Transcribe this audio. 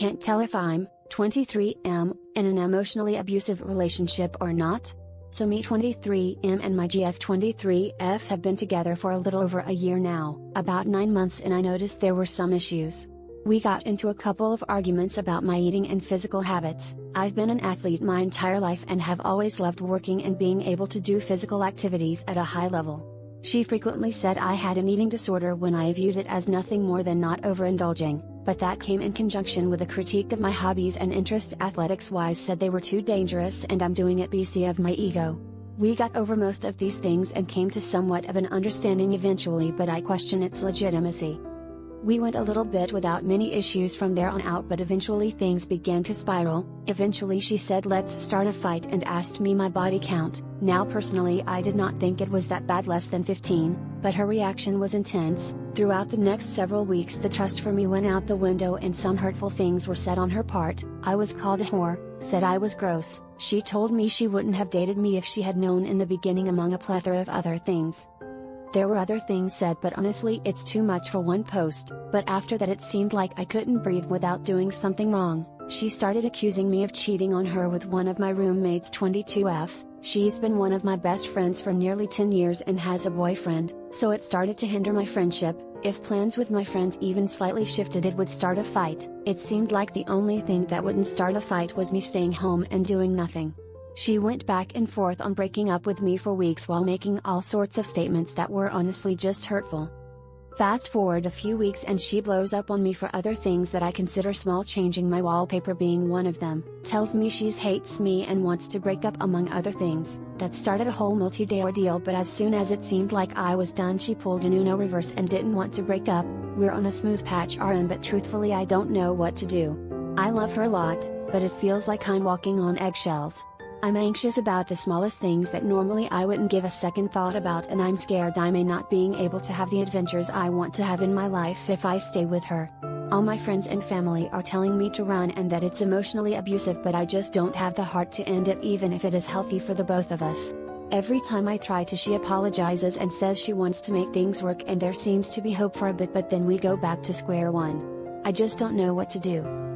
can't tell if I'm 23M in an emotionally abusive relationship or not. So me 23M and my GF 23F have been together for a little over a year now. About 9 months in I noticed there were some issues. We got into a couple of arguments about my eating and physical habits. I've been an athlete my entire life and have always loved working and being able to do physical activities at a high level. She frequently said I had an eating disorder when I viewed it as nothing more than not overindulging, but that came in conjunction with a critique of my hobbies and interests. Athletics-wise said they were too dangerous and I'm doing it BC of my ego. We got over most of these things and came to somewhat of an understanding eventually, but I question its legitimacy. We went a little bit without many issues from there on out, but eventually things began to spiral. Eventually she said let's start a fight and asked me my body count. Now personally I did not think it was that bad, less than 15, but her reaction was intense. Throughout the next several weeks the trust for me went out the window and some hurtful things were said on her part. I was called a whore, said I was gross. She told me she wouldn't have dated me if she had known in the beginning, among a plethora of other things. There were other things said, but honestly it's too much for one post. But after that it seemed like I couldn't breathe without doing something wrong. She started accusing me of cheating on her with one of my roommates 22F. She's been one of my best friends for nearly 10 years and has a boyfriend, so it started to hinder my friendship. If plans with my friends even slightly shifted it would start a fight. It seemed like the only thing that wouldn't start a fight was me staying home and doing nothing. She went back and forth on breaking up with me for weeks while making all sorts of statements that were honestly just hurtful. Fast forward a few weeks and she blows up on me for other things that I consider small, changing my wallpaper being one of them. Tells me she hates me and wants to break up, among other things. That started a whole multi-day ordeal, but as soon as it seemed like I was done she pulled an Uno reverse and didn't want to break up. We're on a smooth patch RN, but truthfully I don't know what to do. I love her a lot, but it feels like I'm walking on eggshells. I'm anxious about the smallest things that normally I wouldn't give a second thought about, and I'm scared I may not being able to have the adventures I want to have in my life if I stay with her. All my friends and family are telling me to run and that it's emotionally abusive, but I just don't have the heart to end it even if it is healthy for the both of us. Every time I try to, she apologizes and says she wants to make things work and there seems to be hope for a bit, but then we go back to square one. I just don't know what to do.